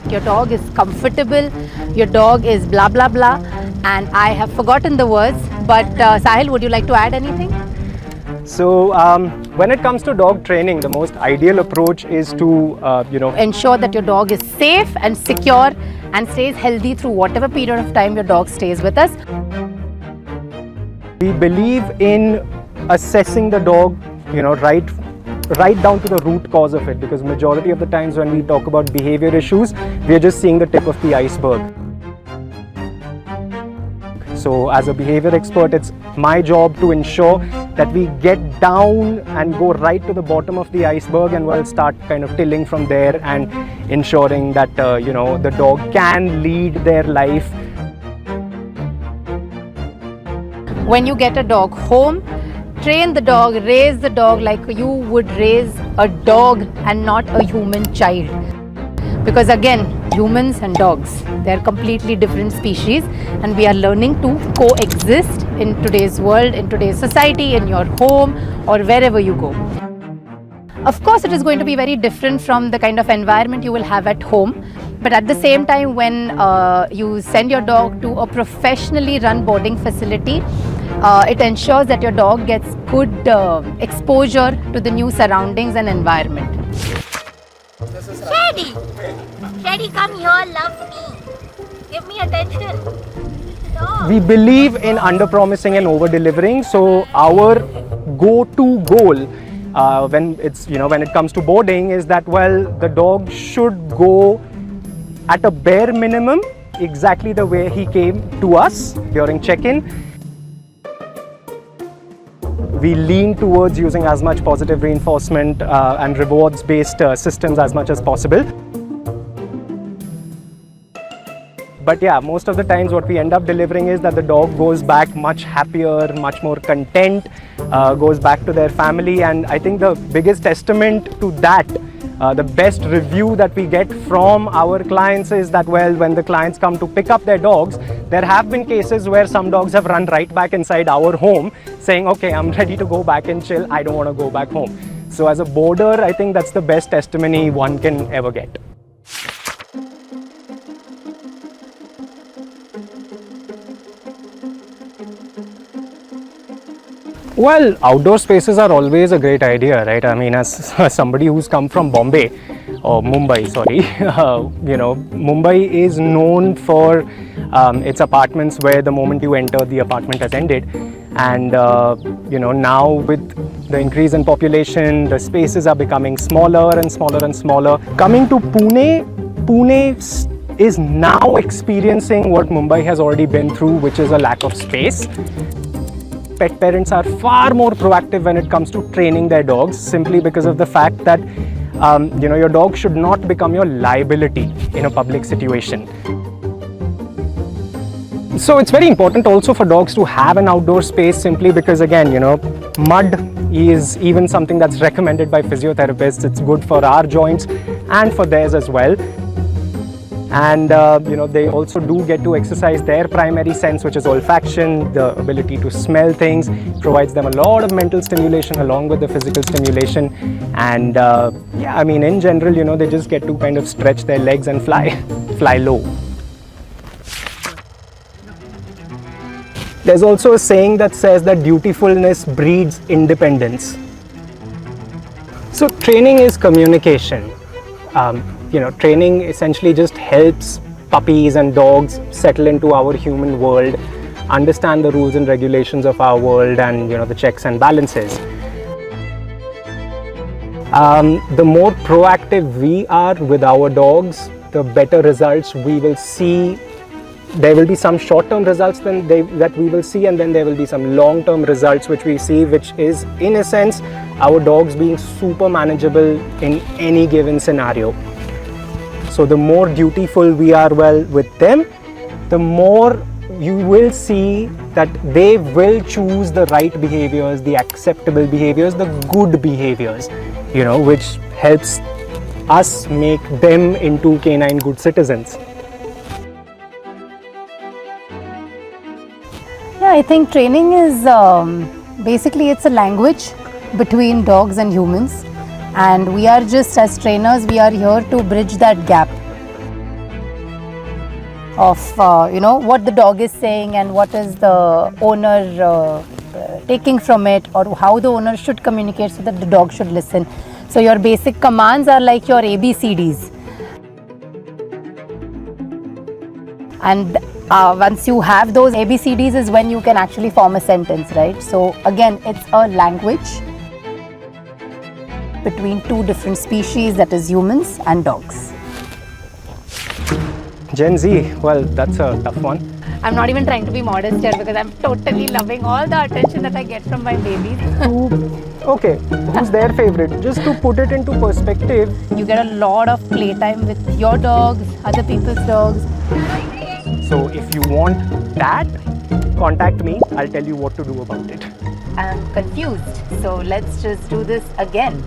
Your dog is comfortable, your dog is blah blah blah, and I have forgotten the words, but Sahil, would you like to add anything? So when it comes to dog training, the most ideal approach is to Ensure that your dog is safe and secure and stays healthy through whatever period of time your dog stays with us. we believe in assessing the dog, right down to the root cause of it, because majority of the times when we talk about behavior issues, we are just seeing the tip of the iceberg. So as a behavior expert, it's my job to ensure that we get down and go right to the bottom of the iceberg, and we'll start kind of tilling from there and ensuring that the dog can lead their life. When you get a dog home, train the dog, raise the dog like you would raise a dog and not a human child. Because again, humans and dogs, they're completely different species, and we are learning to coexist in today's world, in today's society, in your home or wherever you go. Of course, it is going to be very different from the kind of environment you will have at home. But at the same time, when you send your dog to a professionally run boarding facility, it ensures that your dog gets good exposure to the new surroundings and environment. Shady! Shady, come here, love me. Give me attention. No. We believe in under-promising and over-delivering. So our go-to goal when it comes to boarding is that, well, the dog should go at a bare minimum exactly the way he came to us during check-in. We lean towards using as much positive reinforcement and rewards-based systems as much as possible. But yeah, most of the times what we end up delivering is that the dog goes back much happier, much more content, goes back to their family. And I think the biggest testament to that, the best review that we get from our clients is that, well, when the clients come to pick up their dogs, there have been cases where some dogs have run right back inside our home saying, okay, I'm ready to go back and chill, I don't want to go back home. So as a boarder, I think that's the best testimony one can ever get. Well, outdoor spaces are always a great idea, right? I mean, as somebody who's come from Bombay, or Mumbai, sorry, Mumbai is known for its apartments where the moment you enter, the apartment has ended. And, now with the increase in population, the spaces are becoming smaller and smaller and smaller. Coming to Pune is now experiencing what Mumbai has already been through, which is a lack of space. Pet parents are far more proactive when it comes to training their dogs, simply because of the fact that your dog should not become your liability in a public situation. So it's very important also for dogs to have an outdoor space, simply because, again, mud is even something that's recommended by physiotherapists. It's good for our joints and for theirs as well. And they also do get to exercise their primary sense, which is olfaction, the ability to smell things. Provides them a lot of mental stimulation along with the physical stimulation. And in general, they just get to kind of stretch their legs and fly low. There's also a saying that says that dutifulness breeds independence. So training is communication. Training essentially just helps puppies and dogs settle into our human world, understand the rules and regulations of our world, and the checks and balances. The more proactive we are with our dogs, the better results we will see. There will be some short-term results that we will see, and then there will be some long-term results which we see, which is, in a sense, our dogs being super manageable in any given scenario. So the more dutiful we are with them, the more you will see that they will choose the right behaviors, the acceptable behaviors, the good behaviors, which helps us make them into canine good citizens. Yeah, I think training is basically it's a language between dogs and humans. And we are just, as trainers, we are here to bridge that gap of what the dog is saying and what is the owner taking from it, or how the owner should communicate so that the dog should listen. So your basic commands are like your ABCDs. And once you have those ABCDs is when you can actually form a sentence, right? So again, it's a language between two different species, that is humans and dogs. Gen Z, well, that's a tough one. I'm not even trying to be modest here because I'm totally loving all the attention that I get from my babies. Okay, who's their favorite? Just to put it into perspective, You get a lot of playtime with your dogs, other people's dogs. so if you want that, contact me. I'll tell you what to do about it. I'm confused. So let's just do this again.